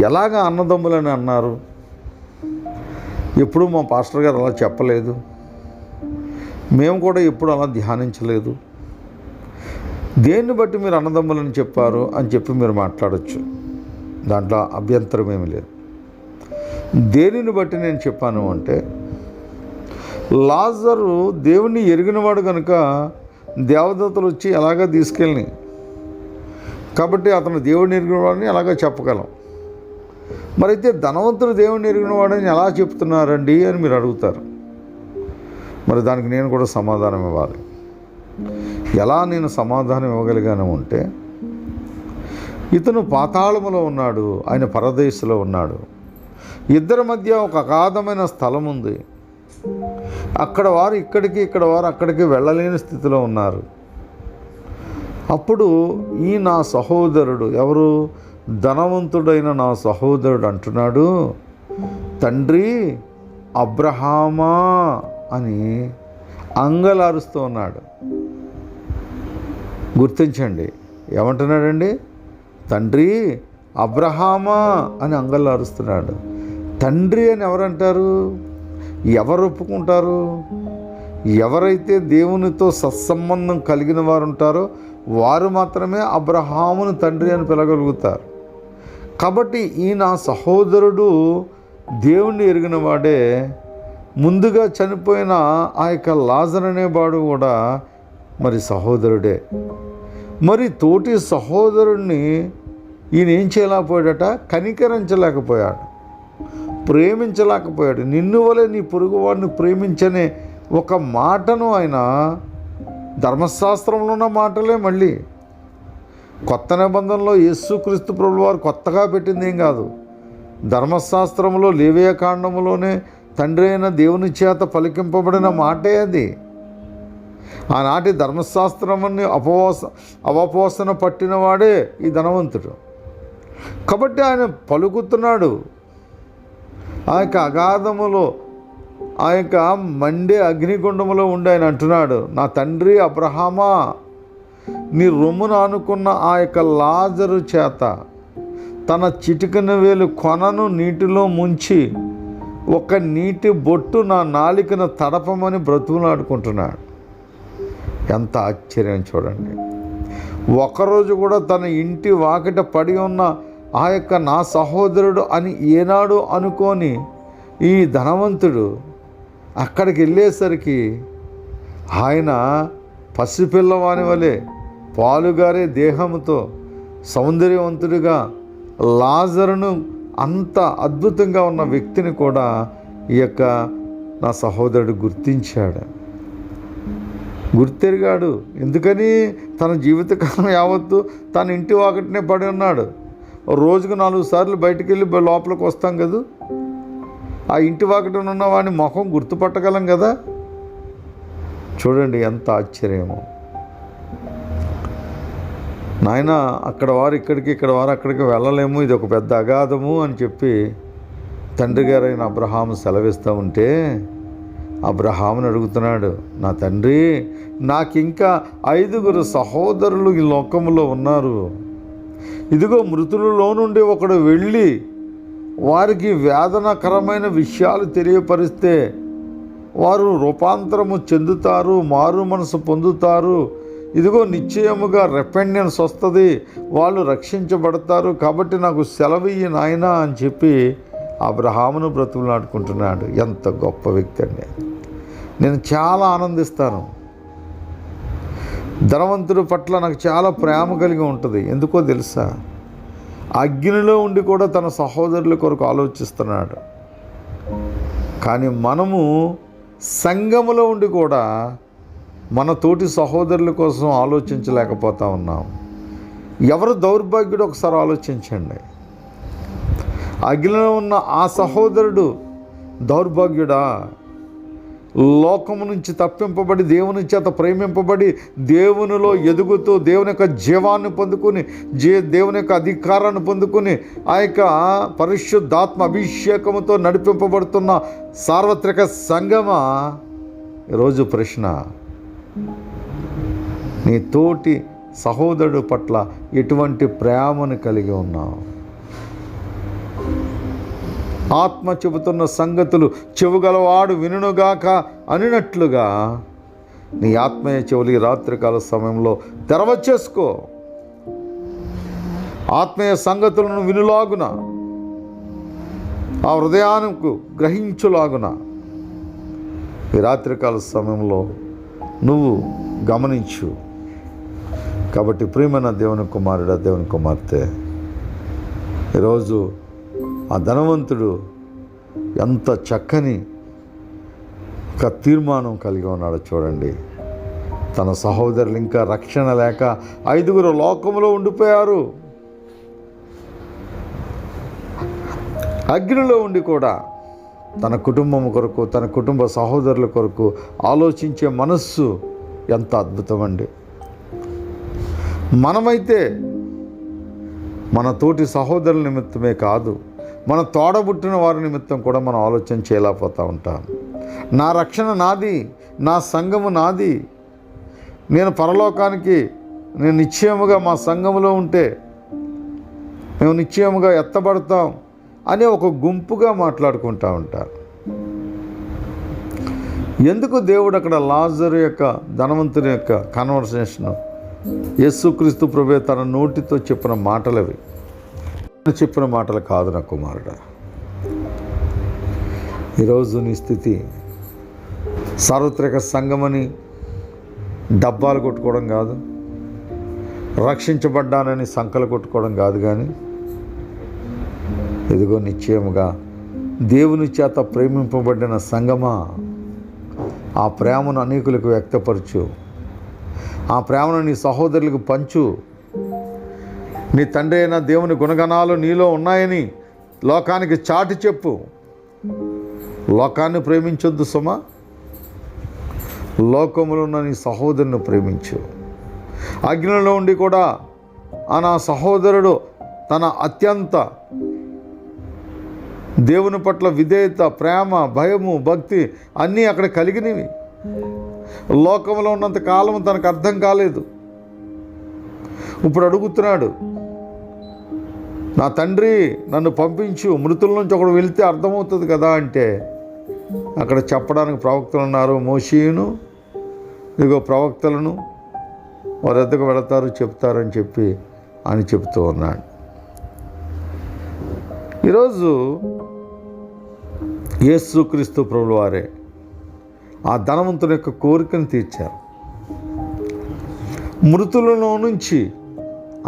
ఎలాగా అన్నదమ్ములని అన్నారు? ఎప్పుడూ మా పాస్టర్ గారు అలా చెప్పలేదు, మేము కూడా ఎప్పుడు అలా ధ్యానించలేదు, దేన్ని బట్టి మీరు అన్నదమ్ములని చెప్పారు అని చెప్పి మీరు మాట్లాడచ్చు. దాంట్లో అభ్యంతరం ఏమీ లేదు. దేనిని బట్టి నేను చెప్పాను అంటే, లాజరు దేవుణ్ణి ఎరిగినవాడు కనుక దేవదూతలు వచ్చి ఎలాగా తీసుకెళ్ళి, కాబట్టి అతను దేవుడిని ఎరిగినవాడని అలాగా చెప్పగలం. మరైతే ధనవంతుడు దేవుడిని ఎరిగినవాడని ఎలా చెప్తున్నారండి అని మీరు అడుగుతారు. మరి దానికి నేను కూడా సమాధానం ఇవ్వాలి. ఎలా నేను సమాధానం ఇవ్వగలిగాను అంటే, ఇతను పాతాళములో ఉన్నాడు, ఆయన పరదేశంలో ఉన్నాడు. ఇద్దరి మధ్య ఒక అగాధమైన స్థలం ఉంది. అక్కడ వారు ఇక్కడికి, ఇక్కడ వారు అక్కడికి వెళ్ళలేని స్థితిలో ఉన్నారు. అప్పుడు ఈ నా సహోదరుడు, ఎవరు? ధనవంతుడైన నా సహోదరుడు అంటున్నాడు, తండ్రి అబ్రహామా అని అంగలారుస్తూ ఉన్నాడు. గుర్తించండి, ఏమంటున్నాడండి? తండ్రి అబ్రహామా అని అంగలారుస్తున్నాడు. తండ్రి అని ఎవరంటారు? ఎవరు ఒప్పుకుంటారు? ఎవరైతే దేవునితో సత్సంబంధం కలిగిన వారు ఉంటారో వారు మాత్రమే అబ్రహామును తండ్రి అని పిలగలుగుతారు. కాబట్టి ఈ నా సహోదరుడు దేవుణ్ణి ఎరిగిన వాడే. ముందుగా చనిపోయిన ఆ యొక్క లాజరు అనేవాడు కూడా మరి సహోదరుడే. మరి తోటి సహోదరుణ్ణి ఈయన ఏం చేయలేకపోయాడట? కనికరించలేకపోయాడు, ప్రేమించలేకపోయాడు. నిన్ను వలె నీ పొరుగువాడిని ప్రేమించనే ఒక మాటను ఆయన, ధర్మశాస్త్రంలో ఉన్న మాటలే, మళ్ళీ కొత్త నిబంధనలో యేసుక్రీస్తు ప్రభువు వారు కొత్తగా పెట్టింది ఏం కాదు. ధర్మశాస్త్రంలో లేవియ కాండములోనే తండ్రి అయిన దేవుని చేత పలికింపబడిన మాటే అది. ఆనాటి ధర్మశాస్త్రముని అవపోసన పట్టినవాడే ఈ ధనవంతుడు. కాబట్టి ఆయన పలుకుతున్నాడు. ఆ యొక్క అగాధములో, ఆ యొక్క మండే అగ్నిగుండములో ఉండి ఆయన అంటున్నాడు, నా తండ్రి అబ్రహామా, నీ రొమ్మును ఆనుకున్న ఆ యొక్క లాజరు చేత తన చిటికెన వేలు కొనను నీటిలో ముంచి ఒక నీటి బొట్టు నా నాలికను తడపమని బ్రతుకులాడుకుంటున్నాడు. ఎంత ఆశ్చర్యం చూడండి. ఒకరోజు కూడా తన ఇంటి వాకిట పడి ఉన్న ఆ యొక్క నా సహోదరుడు అని ఏనాడు అనుకోని ఈ ధనవంతుడు అక్కడికి వెళ్ళేసరికి ఆయన పసిపిల్లవాని వలె పాలుగారే దేహంతో సౌందర్యవంతుడిగా, లాజరును అంత అద్భుతంగా ఉన్న వ్యక్తిని కూడా ఈ యొక్క నా సహోదరుడు గుర్తెరిగాడు. ఎందుకని? తన జీవితకాలం యావత్తు తన ఇంటి వాకిటనే పడి ఉన్నాడు. రోజుకు 4 సార్లు బయటికి వెళ్ళి లోపలికి వస్తాం కదా, ఆ ఇంటి వాకిటను ఉన్న వాడిని ముఖం గుర్తుపట్టగలం కదా. చూడండి ఎంత ఆశ్చర్యమో. నాయన, అక్కడ వారు ఇక్కడికి, ఇక్కడ వారు అక్కడికి వెళ్ళలేము, ఇది ఒక పెద్ద అగాధము అని చెప్పి తండ్రి గారైన అబ్రహాము సెలవిస్తూ ఉంటే అబ్రహాముని అడుగుతున్నాడు, నా తండ్రి, నాకు ఇంకా 5 సహోదరులు ఈ లోకంలో ఉన్నారు. ఇదిగో మృతులలో నుండి ఒకడు వెళ్ళి వారికి వేదనకరమైన విషయాలు తెలియపరిస్తే వారు రూపాంతరము చెందుతారు, మారు మనసు పొందుతారు. ఇదిగో నిశ్చయముగా రెపెండెన్స్ వస్తుంది, వాళ్ళు రక్షించబడతారు. కాబట్టి నాకు సెలవియ్యి నాయనా అని చెప్పి అబ్రహామును బ్రతుకులాడుకుంటున్నాడు. ఎంత గొప్ప వ్యక్తి అండి. నేను చాలా ఆనందిస్తాను. ధనవంతుడి పట్ల నాకు చాలా ప్రేమ కలిగి ఉంటుంది. ఎందుకో తెలుసా? అగ్నిలో ఉండి కూడా తన సహోదరుల కొరకు ఆలోచిస్తున్నాడు. కానీ మనము సంఘములో ఉండి కూడా మన తోటి సహోదరుల కోసం ఆలోచించలేకపోతా ఉన్నాం. ఎవరు దౌర్భాగ్యుడు ఒకసారి ఆలోచించండి. అగ్నిలో ఉన్న ఆ సహోదరుడు దౌర్భాగ్యుడా? లోకము నుంచి తప్పింపబడి దేవుని చేత ప్రేమింపబడి దేవునిలో ఎదుగుతూ దేవుని యొక్క జీవాన్ని పొందుకుని దేవుని యొక్క అధికారాన్ని పొందుకుని ఆ యొక్క పరిశుద్ధాత్మ అభిషేకముతో నడిపింపబడుతున్న సార్వత్రిక సంఘమా? ఈరోజు ప్రశ్న, నీ తోటి సహోదరుడు పట్ల ఎటువంటి ప్రేమను కలిగి ఉన్నావు? ఆత్మ చెబుతున్న సంగతులు చెవుగలవాడు వినుగాక అనినట్లుగా నీ ఆత్మీయ చెవులు ఈ రాత్రికాల సమయంలో తెరవచ్చేసుకో. ఆత్మీయ సంగతులను వినులాగున, ఆ హృదయానికి గ్రహించులాగున ఈ రాత్రికాల సమయంలో నువ్వు గమనించు. కాబట్టి ప్రియమైన దేవుని కుమారుడా, దేవుని కుమార్తె, ఈరోజు ఆ ధనవంతుడు ఎంత చక్కని ఒక తీర్మానం కలిగి ఉన్నాడో చూడండి. తన సహోదరులు ఇంకా రక్షణ లేక 5 లోకంలో ఉండిపోయారు. అగ్నిలో ఉండి కూడా తన కుటుంబం కొరకు, తన కుటుంబ సహోదరుల కొరకు ఆలోచించే మనస్సు ఎంత అద్భుతం అండి. మనమైతే మన తోటి సహోదరుల నిమిత్తమే కాదు, మన తోడబుట్టిన వారి నిమిత్తం కూడా మనం ఆలోచన చేయలేకపోతూ ఉంటాం. నా రక్షణ నాది, నా సంఘము నాది, నేను పరలోకానికి నేను నిశ్చయముగా మా సంఘములో ఉంటే మేము నిశ్చయముగా ఎత్తబడతాం అని ఒక గుంపుగా మాట్లాడుకుంటూ ఉంటారు. ఎందుకు దేవుడు అక్కడ లాజరు యొక్క ధనవంతుని యొక్క కన్వర్సేషన్ యేసుక్రీస్తు ప్రభువే తన నోటితో చెప్పిన మాటలవి, చెప్పిన మాటలు కాదు నా కుమారుడా. ఈరోజు నీ స్థితి సార్వత్రిక సంఘమని డబ్బాలు కొట్టుకోవడం కాదు, రక్షించబడ్డానని సంకలు కొట్టుకోవడం కాదు, కానీ ఇదిగో నిశ్చయముగా దేవుని చేత ప్రేమింపబడిన సంగమా, ఆ ప్రేమను అనేకులకు వ్యక్తపరచు, ఆ ప్రేమను నీ సహోదరులకు పంచు. నీ తండ్రి అయిన దేవుని గుణగణాలు నీలో ఉన్నాయని లోకానికి చాటి చెప్పు. లోకాన్ని ప్రేమించొద్దు సుమా, లోకములో ఉన్న నీ సహోదరుని ప్రేమించు. అగ్నిలో ఉండి కూడా ఆ నా సహోదరుడు తన అత్యంత దేవుని పట్ల విధేయత, ప్రేమ, భయము, భక్తి అన్నీ అక్కడ కలిగినవి. లోకంలో ఉన్నంత కాలం తనకు అర్థం కాలేదు. ఇప్పుడు అడుగుతున్నాడు, నా తండ్రి నన్ను పంపించు, మృతుల నుంచి ఒకడు వెళితే అర్థమవుతుంది కదా అంటే అక్కడ చెప్పడానికి ప్రవక్తలు ఉన్నారు. మోషేయును ఇదిగో ప్రవక్తలను వారి వద్దకు వెళతారు, చెప్తారని చెప్పి అని చెప్తూ ఉన్నాడు. ఈరోజు యేసుక్రీస్తు ప్రభువు వారే ఆ ధనవంతుని యొక్క కోరికను తీర్చారు. మృతులలో నుంచి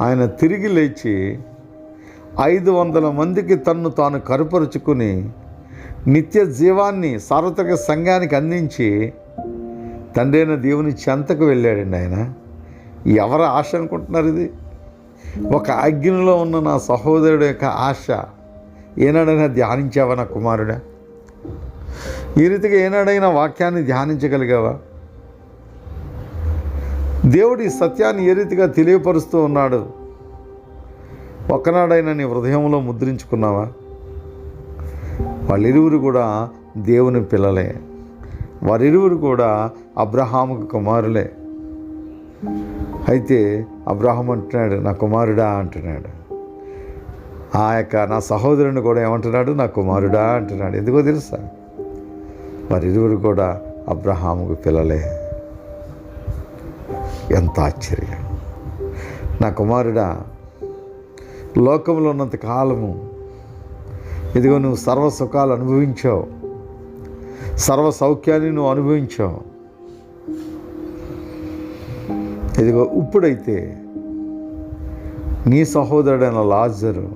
ఆయన తిరిగి లేచి 500 మందికి తన్ను తాను కరుపరుచుకుని నిత్య జీవాన్ని సార్వత్రిక సంఘానికి అందించి తండ్రి అయిన దేవుని చెంతకు వెళ్ళాడండి ఆయన. ఎవరి ఆశ అనుకుంటున్నారు ఇది? ఒక అగ్నిలో ఉన్న నా సహోదరుడు యొక్క ఆశ ఏనాడైనా ధ్యానించావా నా కుమారుడా? ఈ రీతిగా ఏనాడైనా వాక్యాన్ని ధ్యానించగలిగావా? దేవుడి సత్యాన్ని ఏ రీతిగా తెలియపరుస్తూ ఉన్నాడు ఒక్కనాడైనా నీ హృదయంలో ముద్రించుకున్నావా? వాళ్ళిరువురు కూడా దేవుని పిల్లలే, వారిరువురు కూడా అబ్రహాముకు కుమారులే. అయితే అబ్రహాం అంటున్నాడు, నా కుమారుడా అంటున్నాడు. ఆ యొక్క నా సహోదరుని కూడా ఏమంటున్నాడు, నా కుమారుడా అంటున్నాడు. ఎందుకో తెలుసా? వారిరువురు కూడా అబ్రహాముకు పిల్లలే. ఎంత ఆశ్చర్యం! నా కుమారుడా, లోకంలో ఉన్నంత కాలము ఇదిగో నువ్వు సర్వ సుఖాలు అనుభవించావు, సర్వ సౌఖ్యాన్ని నువ్వు అనుభవించావు. ఇదిగో ఇప్పుడైతే నీ సహోదరుడైన లాజరు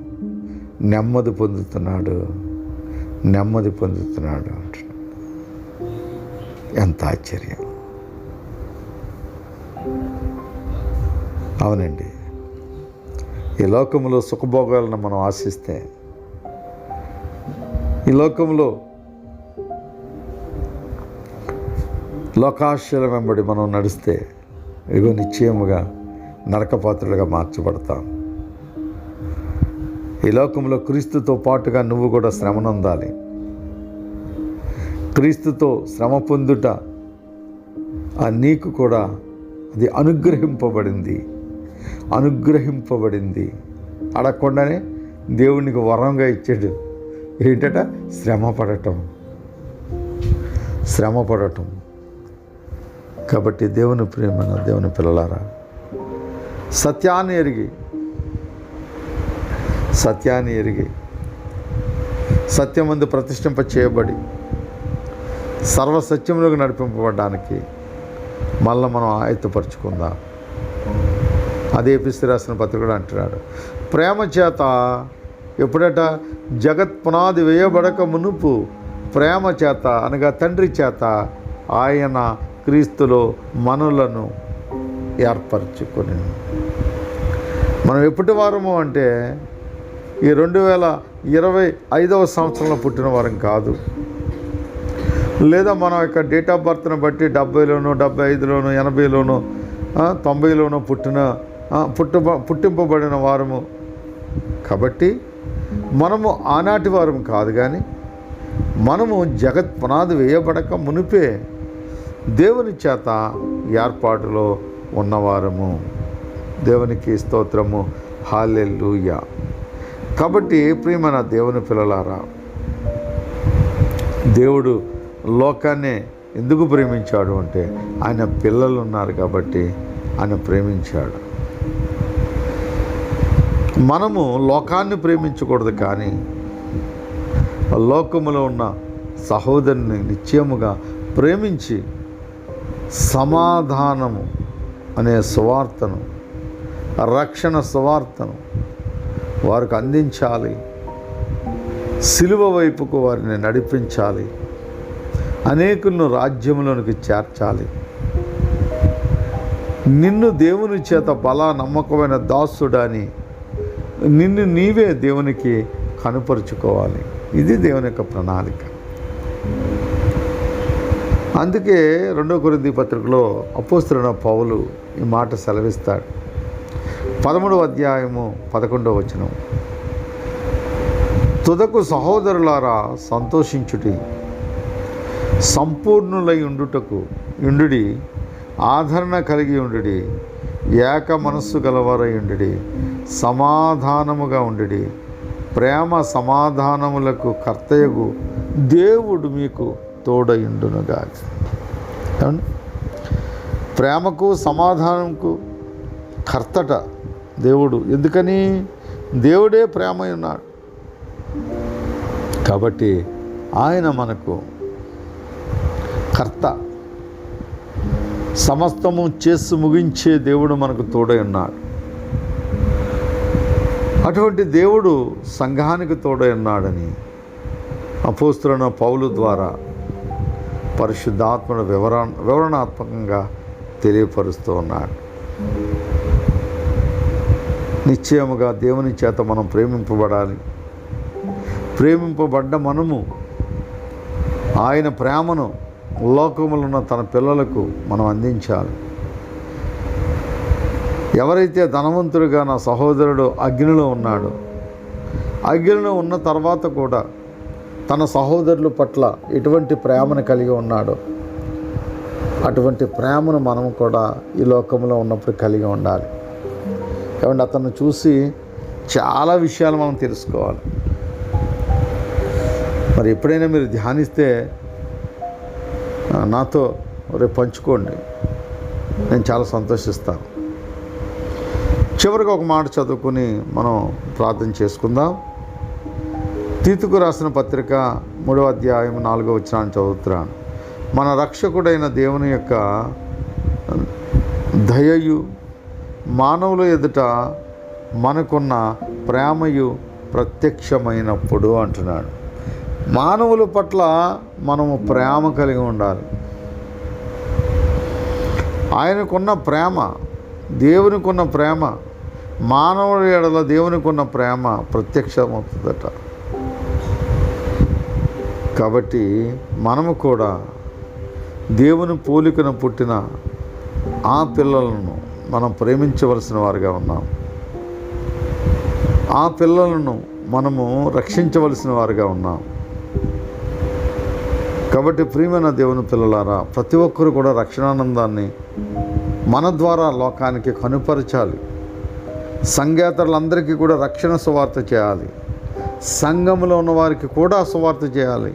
నెమ్మది పొందుతున్నాడు అంటున్నాడు. ఎంత ఆశ్చర్యం! అవునండి, ఈ లోకంలో సుఖభోగాలను మనం ఆశిస్తే, ఈ లోకంలో లోకాశల వెంబడి మనం నడిస్తే ఇగో నిశ్చయముగా నరకపాత్రులుగా మార్చబడతాం. ఈ లోకంలో క్రీస్తుతో పాటుగా నువ్వు కూడా శ్రమనందాలి. క్రీస్తుతో శ్రమ పొందుట ఆ నీకు కూడా అది అనుగ్రహింపబడింది. అడగకుండానే దేవునికి వరంగా ఇచ్చాడు. ఏంటట? శ్రమ పడటం. కాబట్టి దేవుని ప్రియమైన దేవుని పిల్లలారా, సత్యాన్ని ఎరిగి సత్యమందు ప్రతిష్ఠింప చేయబడి సర్వసత్యములకు నడిపింపబడడానికి మళ్ళీ మనం ఆయత్తపరుచుకుందాం. అదే ఎఫెసీయులకు రాసిన పత్రికలో అంటున్నాడు, ప్రేమ చేత ఎప్పుడట జగత్ పునాది వేయబడక మునుపు ప్రేమ చేత అనగా తండ్రి చేత ఆయన క్రీస్తులో మనలను ఏర్పరచుకొని. మనం ఎప్పటి వారము అంటే ఈ 2025వ సంవత్సరంలో పుట్టిన వారం కాదు, లేదా మన యొక్క డేట్ ఆఫ్ బర్త్ను బట్టి 70లోనో 75లోనో 80లోనో 90లోనో పుట్టింపబడిన వారము. కాబట్టి మనము ఆనాటి వారం కాదు, కానీ మనము జగత్ పునాది వేయబడక మునిపే దేవుని చేత ఏర్పాటులో ఉన్నవారము. దేవునికి స్తోత్రము, హల్లెలూయా. కాబట్టి ప్రియమైన దేవుని పిల్లలారా, దేవుడు లోకాన్ని ఎందుకు ప్రేమించాడు అంటే ఆయన పిల్లలు ఉన్నారు కాబట్టి ఆయన ప్రేమించాడు. మనము లోకాన్ని ప్రేమించకూడదు, కానీ లోకములో ఉన్న సహోదరుని నిశ్చయముగా ప్రేమించి సమాధానము అనే సువార్తను రక్షణ సువార్తను వారికి అందించాలి, సిలువ వైపుకు వారిని నడిపించాలి, అనేకులను రాజ్యంలోనికి చేర్చాలి. నిన్ను దేవుని చేత బలా నమ్మకమైన దాసుడని నిన్ను నీవే దేవునికి కనుపరుచుకోవాలి. ఇది దేవుని యొక్క ప్రణాళిక. అందుకే 2 కొరింథీ పత్రికలో అపోస్తలుడైన పౌలు ఈ మాట సెలవిస్తాడు. 13వ అధ్యాయము 11వ వచనం, తుదకు సహోదరులారా సంతోషించుటి, సంపూర్ణులై ఉండుడి, ఆదరణ కలిగి ఉండుడి, ఏక మనస్సు గలవారై ఉండుడి, సమాధానముగా ఉండుడి, ప్రేమ సమాధానములకు కర్తయగు దేవుడు మీకు తోడయుండునుగా. ప్రేమకు సమాధానంకు కర్తట దేవుడు. ఎందుకని? దేవుడే ప్రేమ ఉన్నాడు కాబట్టి ఆయన మనకు కర్త. సమస్తము చేసి ముగించే దేవుడు మనకు తోడై ఉన్నాడు. అటువంటి దేవుడు సంఘానికి తోడై ఉన్నాడని అపోస్తలుడైన పౌలు ద్వారా పరిశుద్ధాత్మను వివరణాత్మకంగా తెలియపరుస్తూ ఉన్నాడు. నిశ్చయముగా దేవుని చేత మనం ప్రేమింపబడాలి. ప్రేమింపబడ్డ మనము ఆయన ప్రేమను లోకములో ఉన్న తన పిల్లలకు మనం అందించాలి. ఎవరైతే ధనవంతుడిగా నా సహోదరుడు అగ్నిలో ఉన్నాడో, అగ్నిలో ఉన్న తర్వాత కూడా తన సహోదరుల పట్ల ఎటువంటి ప్రేమను కలిగి ఉన్నాడో, అటువంటి ప్రేమను మనం కూడా ఈ లోకంలో ఉన్నప్పుడు కలిగి ఉండాలి. కాబట్టి అతన్ని చూసి చాలా విషయాలు మనం తెలుసుకోవాలి. మరి ఎప్పుడైనా మీరు ధ్యానిస్తే నాతో రేపు పంచుకోండి, నేను చాలా సంతోషిస్తాను. చివరికి ఒక మాట చదువుకుని మనం ప్రార్థన చేసుకుందాం. తీతుకు రాసిన పత్రిక 3వ అధ్యాయం 4వ వచనాన్ని చదువుతున్నాను. మన రక్షకుడైన దేవుని యొక్క దయయు మానవుల ఎదుట మనకున్న ప్రేమయు ప్రత్యక్షమైనప్పుడు అంటున్నాడు. మానవుల పట్ల మనము ప్రేమ కలిగి ఉండాలి. ఆయనకున్న ప్రేమ, దేవునికున్న ప్రేమ, మానవుడి ఎడల దేవునికున్న ప్రేమ ప్రత్యక్షమవుతుందట. కాబట్టి మనము కూడా దేవుని పోలికను పుట్టిన ఆ పిల్లలను మనం ప్రేమించవలసిన వారుగా ఉన్నాం. ఆ పిల్లలను మనము రక్షించవలసిన వారుగా ఉన్నాం. కాబట్టి ప్రియమైన దేవుని పిల్లలారా, ప్రతి ఒక్కరు కూడా రక్షణానందాన్ని మన ద్వారా లోకానికి కనుపరచాలి. సంఘేతరులందరికీ కూడా రక్షణ సువార్త చేయాలి. సంఘంలో ఉన్న వారికి కూడా సువార్త చేయాలి.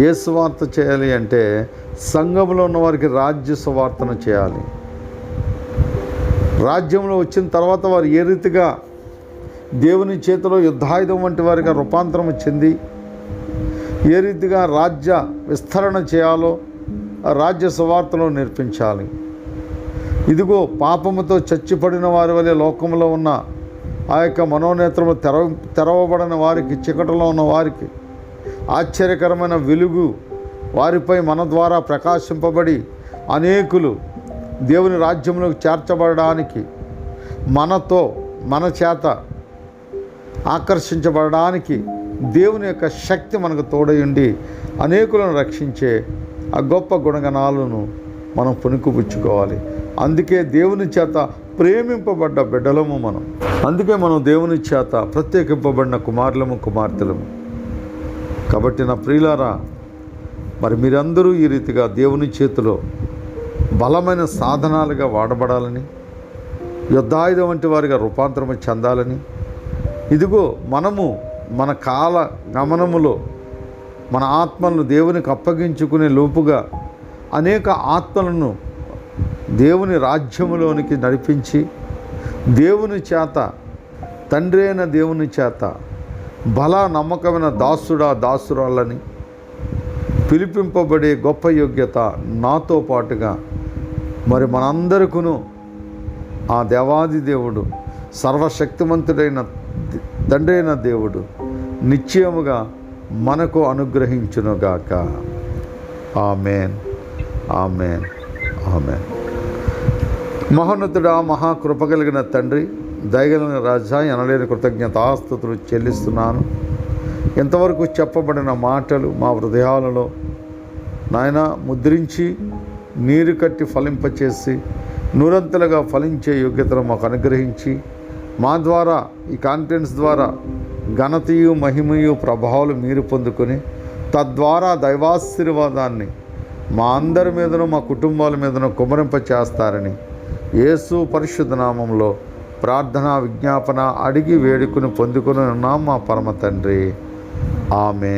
ఏ సువార్త చేయాలి అంటే సంఘంలో ఉన్న వారికి రాజ్య సువార్తను చేయాలి. రాజ్యంలో వచ్చిన తర్వాత వారు ఏ రీతిగా దేవుని చేతిలో యుద్ధాయుధం వంటి వారిగా రూపాంతరం చెంది ఏ రీతిగా రాజ్య విస్తరణ చేయాలో ఆ రాజ్య సువార్తలో నేర్పించాలి. ఇదిగో పాపముతో చచ్చిపడిన వారి వలె లోకంలో ఉన్న ఆ యొక్క మనోనేత్రము తెరవబడిన వారికి, చీకటిలో ఉన్న వారికి ఆశ్చర్యకరమైన వెలుగు వారిపై మన ద్వారా ప్రకాశింపబడి అనేకులు దేవుని రాజ్యంలోకి చేర్చబడడానికి, మనతో మన చేత ఆకర్షించబడడానికి దేవుని యొక్క శక్తి మనకు తోడయుండి అనేకులను రక్షించే ఆ గొప్ప గుణగణాలను మనం పుణుకుపుచ్చుకోవాలి. అందుకే దేవుని చేత ప్రేమింపబడ్డ బిడ్డలము మనం. అందుకే మనం దేవుని చేత ప్రత్యేకింపబడిన కుమారులము, కుమార్తెలము. కాబట్టి నా ప్రియులారా, మరి మీరందరూ ఈ రీతిగా దేవుని చేతిలో బలమైన సాధనాలుగా వాడబడాలని, యుద్ధాయుధం వంటి వారిగా రూపాంతరం చెందాలని, ఇదిగో మనము మన కాల గమనములో మన ఆత్మలను దేవునికి అప్పగించుకునే లోపుగా అనేక ఆత్మలను దేవుని రాజ్యములోనికి నడిపించి దేవుని చేత, తండ్రి అయిన దేవుని చేత బల నమ్మకమైన దాసురాలని పిలిపింపబడే గొప్ప యోగ్యత నాతో పాటుగా మరి మనందరికీ ఆ దేవాది దేవుడు, సర్వశక్తిమంతుడైన తండ్రి అయిన దేవుడు నిశ్చయముగా మనకు అనుగ్రహించునుగాక. ఆమేన్, ఆమేన్, ఆమేన్. మహోన్నతుడా, మహాకృపగలిగిన తండ్రి, దయగలిగిన రాజా, ఎనలేని కృతజ్ఞతాస్తుతులు చెల్లిస్తున్నాను. ఇంతవరకు చెప్పబడిన మాటలు మా హృదయాలలో నాయన ముద్రించి నీరు కట్టి ఫలింపచేసి నూరంతలుగా ఫలించే యోగ్యతను మాకు అనుగ్రహించి మా ద్వారా ఈ కాన్ఫరెన్స్ ద్వారా ఘనతయు మహిమయు ప్రభావాలు మీరు పొందుకొని తద్వారా దైవాశీర్వాదాన్ని మా అందరి మీదను మా కుటుంబాల మీదను కుమరింప చేస్తారని యేసు పరిశుద్ధ నామంలో ప్రార్థన విజ్ఞాపన అడిగి వేడుకుని పొందుకొని ఉన్నాం మా పరమ తండ్రి. ఆమేన్.